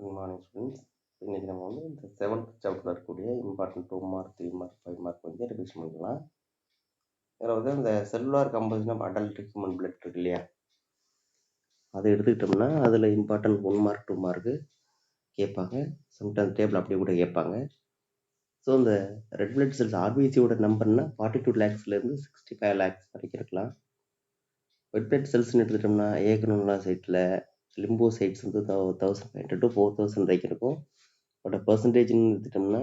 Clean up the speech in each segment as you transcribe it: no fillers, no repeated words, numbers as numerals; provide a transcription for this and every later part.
Good morning students. இன்றைக்கி நம்ம வந்து இந்த 7th சாப்டரில் இருக்கக்கூடிய இம்பார்ட்டன்ட் 2 மார்க் 3 மார்க் 5 மார்க் வந்து ரிவிஷன் பண்ணிக்கலாம். இதில் வந்து இந்த cellular composition of adult human blood இருக்கு இல்லையா, அதை எடுத்துக்கிட்டோம்னா அதில் இம்பார்ட்டன்ட் 1 மார்க் 2 மார்க்கு கேட்பாங்க. சம்டைம்ஸ் டேபிள் அப்படியே கூட கேட்பாங்க. ஸோ இந்த ரெட் பிளட் செல்ஸ் ஆர்பிசியோட நம்பர்னா 42 லேக்ஸ்லேருந்து 65 லேக்ஸ் வரைக்கும் இருக்கலாம். ரெட் பிளட் செல்ஸ்ன்னு எடுத்துக்கிட்டோம்னா ஏகனுலா சைட்டில் லிம்போசைட்ஸ் வந்து 1500 to 4000 வரைக்கும் இருக்கும். பட் பர்சன்டேஜ்னு எடுத்துட்டோம்னா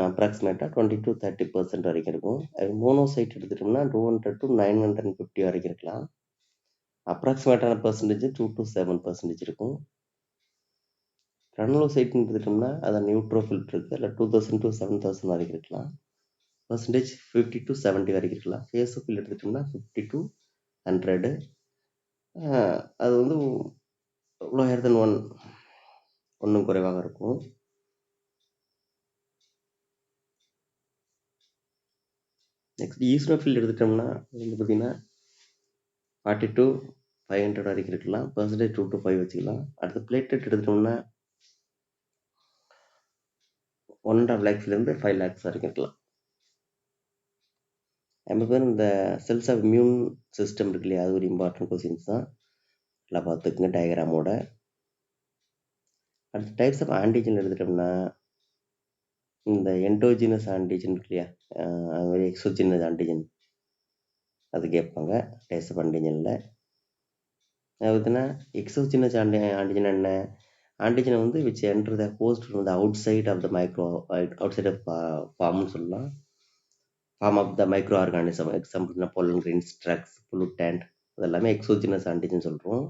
அப்ராக்சிமேட்டாக 20 to 30% வரைக்கும் இருக்கும். மோனோசைட் எடுத்துட்டோம்னா 200 to 950 வரைக்கும் இருக்கலாம். அப்ராக்சிமேட்டான பர்சன்டேஜ் 2 to 7% இருக்கும். கிரானுலோசைட்னு எடுத்துட்டோம்னா அதை நியூட்ரோஃபில் இருக்குது, அதில் 2000 to 7000 வரைக்கும் இருக்கலாம். பர்சன்டேஜ் 50 to 70 வரைக்கும் இருக்கலாம். ஃபேஸோஃபில் எடுத்துட்டோம்னா 50 to 100. அது வந்து லோயர் தென் 1, ஒன்றும் குறைவாக இருக்கும். நெக்ஸ்ட் ஈஸ்னோஃபில் எடுத்துட்டோம்னா வந்து பார்த்தீங்கன்னா 40 to 500 வரைக்கும் இருக்கலாம். பர்சன்டேஜ் 2 to 5 வச்சுக்கலாம். அடுத்து பிளேட்லெட் எடுத்துட்டோம்னா 1.5 lakhsலேருந்து 5 lakhs வரைக்கும் இருக்கலாம். நம்ம பேர் இந்த செல்ஸ் ஆஃப் இம்யூன் சிஸ்டம் இருக்கு இல்லையா, அது ஒரு இம்பார்ட்டன்ட் கொஸ்டின்ஸ் தான். எல்லாம் பார்த்துக்குங்க டயக்ராமோட. அடுத்த டைப்ஸ் ஆஃப் ஆன்டிஜன் எடுத்துட்டோம்னா இந்த எண்டோஜினஸ் ஆன்டிஜன் இருக்கு இல்லையா, அது மாதிரி எக்ஸோஜினஸ் ஆன்டிஜன் அது கேட்பாங்க டைப்ஸ் ஆஃப் ஆன்டிஜனில். பார்த்தீங்கன்னா எக்ஸோஜினஸ் ஆன்டிஜன் என்ன, ஆன்டிஜனை வந்து which enter the host from the outside of the micro outside of ஃபார்ம்னு சொல்லலாம். Form of the microorganism, எக்ஸாம்பிள்னா பொல்லன் கிரெயின்ஸ், ட்ரக்ஸ், பொல்யூட்டன்ட், அதெல்லாமே எக்ஸோஜினஸ் ஆன்டிஜன் சொல்கிறோம்.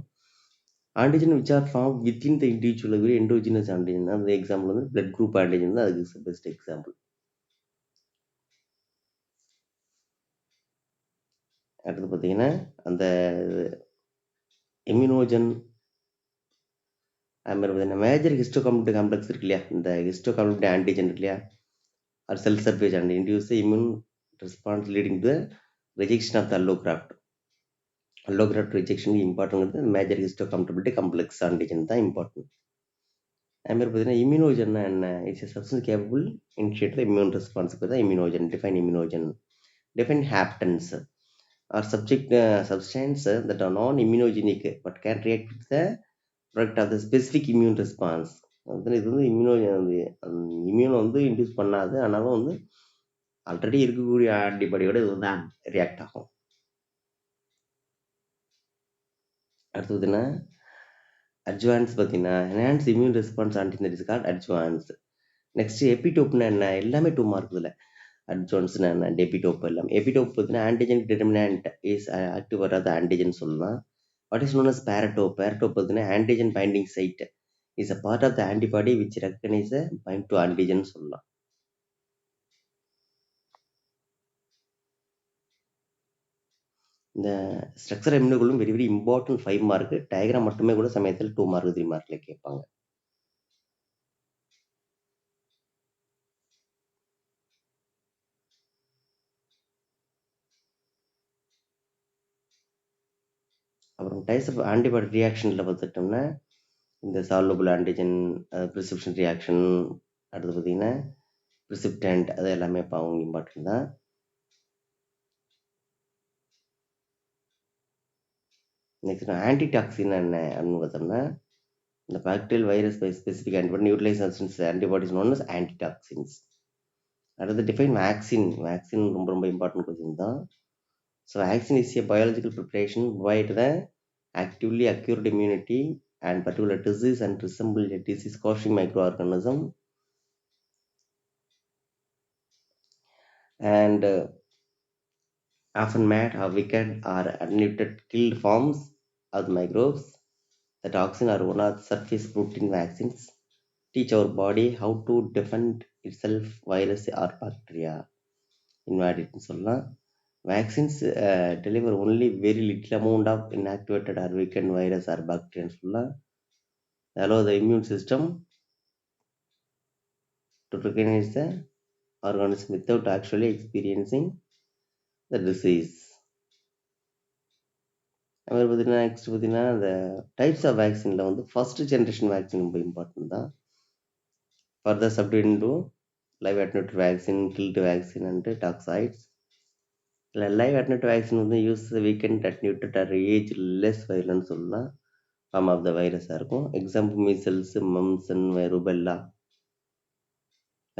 Antigen which are form within the individual endogenous antigen. அந்த example வந்து blood group antigen தான், அதுக்கு best example. அடுத்து பார்த்தீங்கன்னா அந்த இம்யூனோஜன் அது மாதிரி பார்த்தீங்கன்னா மேஜர் ஹிஸ்டோகாம்ப்ளிமெண்ட் காம்ப்ளெக்ஸ் இருக்கு இல்லையா, இந்த ஹிஸ்டோகாம்ப்ளிமெண்ட் ஆன்டிஜன் இருக்கு இல்லையா, or cell surface and induce the immune response leading to the rejection of the allograft. Allograft rejection important, major histocompatibility complex antigen தான் important. அது மாதிரி பார்த்தீங்கன்னா இம்யூனோஜன் என்ன, it's a substance capable initiate the immune response. immunogen, define immunogen, define haptens or substance that are non-immunogenic but can react with the product of the specific immune response. இது வந்து immune வந்து induce பண்ணாது, ஆனாலும் வந்து already இருக்கக்கூடிய ஆன்டிபாடியோட இது வந்து react ஆகும். அடுத்து பார்த்தீங்கன்னா அட்வான்ஸ் பார்த்தீங்கன்னா enhance immune response antigen is called advance. Next எபிடோப்னா என்ன, எல்லாமே 2 மார்க் இதில். அட்வான்ஸ்னா என்ன, எபிடோப் எல்லாம். எபிடோப் பார்த்தீங்கன்னா ஆன்டிஜன் டிட்டர்மினன்ட் இஸ் ஆக்டிவ் வராத ஆன்டிஜன் சொல்லலாம். What is known as paratope. Paratope பார்த்தீங்கன்னா antigen binding site is a part of the antibody which recognise bind to antigen சொல்லலாம். இந்த ஸ்ட்ரக்சர் எம்னுகளும் very very important 5 mark. Diagram மட்டுமே கூட சமயத்தில் 2 mark 3 மார்க்ல கேட்பாங்க. அப்புறம் டைப்ஸ் ஆஃப் ஆன்டிபாடி ரியாக்ஷனில் பார்த்துட்டோம்னா இந்த சால்வபிள் ஆன்டிஜன், ப்ரிசிப்ஷன் ரியாக்ஷன், அடுத்து பார்த்தீங்கன்னா ப்ரிசிப்டன்ட், அது எல்லாமே இப்போ அவங்க இம்பார்ட்டன்ட் தான். நெக்ஸ்ட் ஆன்டிடாக்சின் என்ன அப்படின்னு பார்த்தோம்னா இந்த bacterial virus by specific antibody neutralisations antibodies known as antitoxins. அடுத்து டிஃபைன் வேக்சின். வேக்சின் ரொம்ப ரொம்ப இம்பார்ட்டன்ட் கொஸ்டின் தான். So vaccine is a biological preparation provide the actively acquired immunity and particular disease and resemble a disease causing microorganism and often mad or wicked or unmuted killed forms of the microbes. The toxin are one of the surface protein vaccines teach our body how to defend itself virus or bacteria. Invalid சொல்லலாம். Vaccines deliver only very little amount of inactivated or weakened virus or bacteria சொல்லலாம். Allow the immune system to recognize the organism without actually experiencing the disease. அது மாதிரி பார்த்தீங்கன்னா next பார்த்தீங்கன்னா இந்த types of வேக்சினில் வந்து first generation vaccine ரொம்ப important தான். Further subdivide into live attenuated vaccine, killed vaccine and toxoids. Live attenuated vaccine வந்து use weakened attenuated or age less வைலன்னு சொல்லலாம். ஃபார்ம் ஆஃப் த வைரஸாக இருக்கும். Example measles, mumps and rubella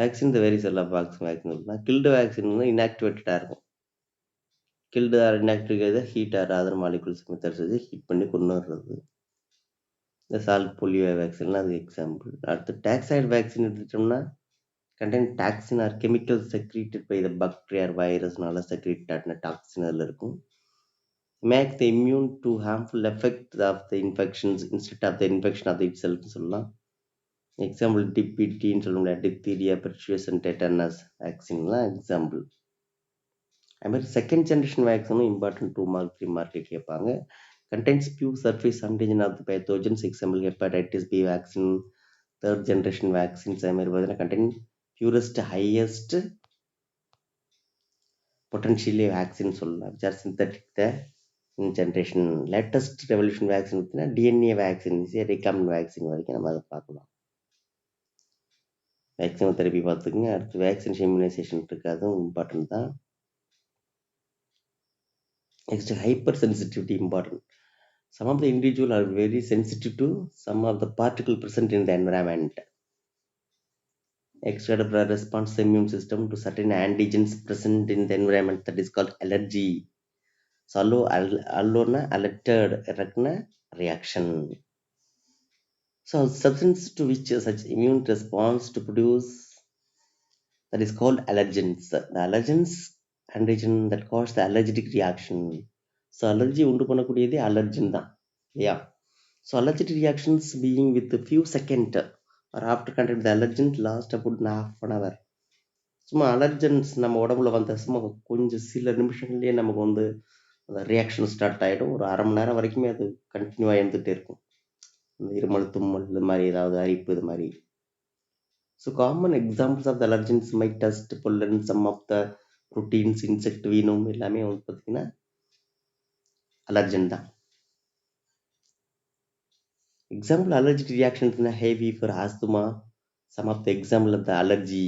vaccine. இந்த varicella of vaccine சொல்லலாம். Killed vaccine வந்து இன்ஆக்டிவேட்டடாக இருக்கும். Killed or inactivate heat or other molecules methods வச்சு ஹீட் பண்ணி கொண்டு வர்றது. இந்த சால்ட் போலியோ வேக்சின்லாம் அது எக்ஸாம்பிள். அடுத்து டாக்ஸாய்டு வேக்சின் எடுத்துட்டோம்னா contain toxin or chemicals secreted by the bacteria or virusனால secreted ஆன டாக்ஸின் அதில் இருக்கும். Make the immune to harmful effect of the infections instead of the infection of the itself சொல்லலாம். Example டிபிடின்னு சொல்ல முடியாது, diphtheria, pertussis and tetanus வேக்சின்லாம் example. அது மாதிரி செகண்ட் ஜென்ரேஷன் வேக்சினும் இம்பார்ட்டன்ட் 2 மார்க் 3 மார்க் கேட்பாங்க. contains pure surface antigen of the pathogens, example hepatitis B vaccine. Third generation vaccines அது மாதிரி பார்த்தீங்கன்னா contain purest highest potentially vaccine சொல்லலாம், which are synthetic the generation. latest revolution vaccine பார்த்தீங்கன்னா DNA vaccine, recombinant vaccine வரைக்கும் நம்ம அதை பார்க்கலாம். Vaccine therapy பார்த்துக்குங்க. அடுத்து வேக்சினேஷன் இம்யூனைசேஷன் இருக்குது, அதுவும் இம்பார்ட்டன்ட் தான். Next hyper sensitivity important. Some of the individual are very sensitive to some of the particle present in the environment. Extra response immune system to certain antigens present in the environment, that is called allergy. So allona alerted reaction. So substance to which such immune response to produce, that is called allergens. The allergens antigen that cause the allergic reaction. So allergy உண்டு பண்ணக்கூடியது allergen தான் இல்லையா? So allergic reactions being with a few seconds or after contact the allergen last about half an hour. சும்மா allergens நம்ம உடம்புல வந்த சும்மா கொஞ்சம் சில நிமிஷங்கள்லேயே நமக்கு வந்து அந்த ரியாக்ஷன் ஸ்டார்ட் ஆகிடும். ஒரு அரை மணி நேரம் வரைக்குமே அது கண்டினியூவாக இருந்துகிட்டே இருக்கும். இந்த இருமல், தும்மல், இது மாதிரி ஏதாவது அரிப்பு, இது மாதிரி. So common examples of the allergens mite dust, pollen, some of the proteins, insect, venom எல்லாமே வந்து பார்த்தீங்கன்னா அலர்ஜன் தான். Example allergic reactions hay fever, asthma, some of the example of the allergy.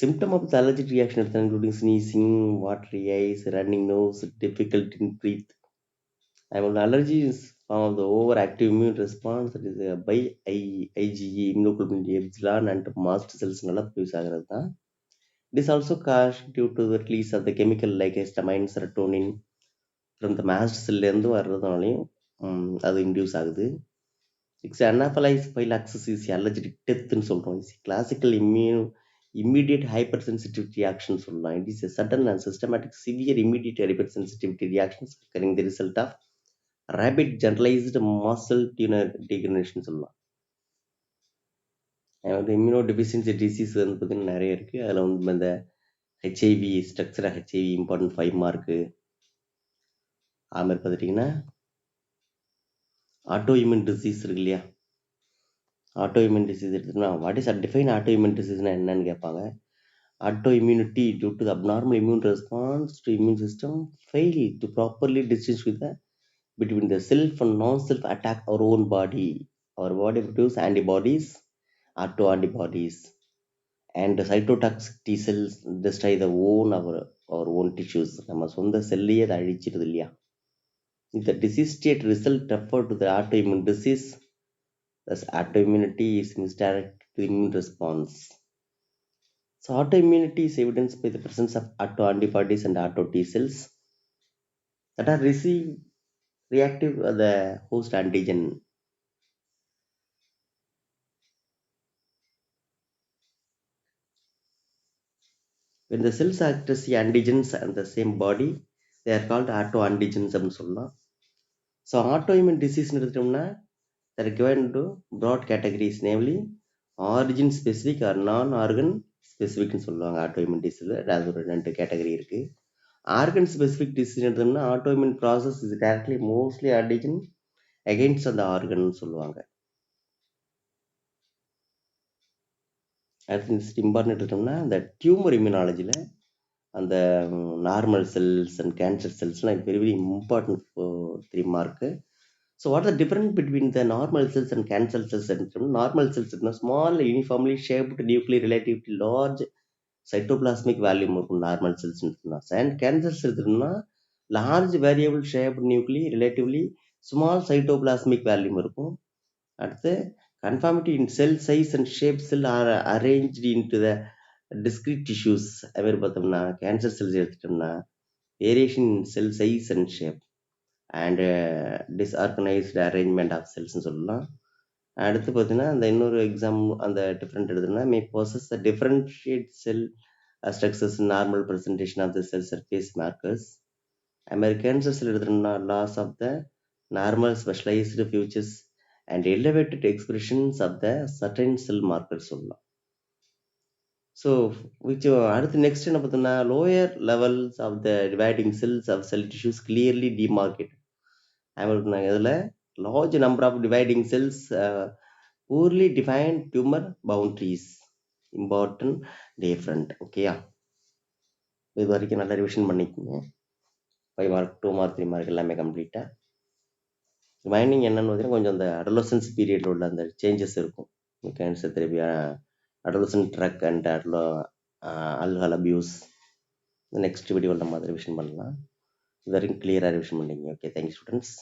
Symptom of the allergic reaction including sneezing, watery eyes, running nose, difficulty in breathe. Allergy is form of the overactive immune response, that is by IgE, immunoglobulin epsilon and mast cells nalla produce ஆகிறது தான். It is also caused due to the release of the chemical like histamine, serotonin from the mast cell இருந்து வர்றதுனாலையும் அது induce ஆகுது. Anaphylaxis is allergic death ன்னு சொல்றோம். Classical immediate hypersensitivity reaction சொல்லலாம். It is a sudden and systematic severe immediate hypersensitivity reactions occurring the result of rapid generalized muscle degeneration சொல்லலாம். immunodeficiency disease வந்து பார்த்தீங்கன்னா நிறைய இருக்கு. அதில் வந்து இந்த HIV, structure HIV important 5 mark. அது மாதிரி பார்த்துட்டிங்கன்னா ஆட்டோ இம்யூன் டிசீஸ் இருக்கு இல்லையா? ஆட்டோ இம்யூன் டிசீஸ் எடுத்துன்னா what is define autoimmune டிசீஸ்னா என்னன்னு கேட்பாங்க. Autoimmunity due to abnormal immune response to immune system fail to properly distinguish with between the self and non-self attack our own body. Our body produce antibodies, auto antibodies, and the cytotoxic T cells destroy our own tissues. நம்ம சொந்த செல்லையே அதை அழிச்சிடுது இல்லையா? The disease state result refer to the autoimmune disease. Thus autoimmunity is misdirect to immune response. So autoimmunity is evidenced by the presence of auto antibodies and auto T cells that are reactive to the host antigen. When the cells act as the antigens and the same body, they are called autoantigens ன்னு சொல்லலாம். So autoimmune disease எடுத்துட்டோம்னா they are given to broad categories, namely origin specific or non-organ specific ன்னு சொல்லுவாங்க. autoimmune disease அது ஒரு 2 category இருக்கு. Organ specific disease எடுத்தோம்னா autoimmune process is directly mostly antigen against அந்த ஆர்கன் சொல்லுவாங்க. அடுத்து இம்பார்ட்டன்ட் எடுத்தோம்னா இந்த டியூமர் இம்யூனாலஜியில் அந்த நார்மல் செல்ஸ் அண்ட் கேன்சர் செல்ஸ்லாம் very very important for 3 mark. So what is the difference between the normal cells and cancer cells? Normal cells is small, uniformly shaped nuclei relatively large cytoplasmic volume இருக்கும் normal cells. And cancer செல்ஸ்னா large variable shaped nuclei relatively small cytoplasmic volume இருக்கும். அடுத்து conformity in cell size and shape cell are arranged into the discrete tissues. அதுமாதிரி பார்த்தோம்னா cancer cells எடுத்துட்டோம்னா variation in cell size and shape and disorganised arrangement of செல்ஸ்ன்னு சொல்லலாம். அடுத்து பார்த்தீங்கன்னா அந்த இன்னொரு அந்த டிஃப்ரெண்ட் எடுத்துன்னா may possess a differentiate cell structures normal presentation of the cell surface markers. Cancer cell எடுத்துட்டோம்னா loss of the normal specialized features and elevated expressions of the certain cell markers சொல்லலாம். ஸோ அடுத்து next என்ன பார்த்தோம்னா lower levels of the dividing cells of cell tissues clearly demarcated. இதில் large number of dividing cells, poorly defined tumor boundaries, important different. ஓகேயா, இது வரைக்கும் நல்லா revision பண்ணிக்கோங்க. 5 மார்க் 2 மார்க் 3 மார்க் எல்லாமே கம்ப்ளீட்டாக. ரிமைனிங் என்னன்னு பார்த்தீங்கன்னா கொஞ்சம் அந்த அடலசன்ஸ் பீரியடில் உள்ள அந்த சேஞ்சஸ் இருக்கும். Cancer therapy, adolescent drug and alcohol abuse next வீடியோவில் நம்ம அதை ரிவிஷன் பண்ணலாம். இது வரைக்கும் கிளியராக ரிவிஷன் பண்ணிங்க. Okay, thank you students.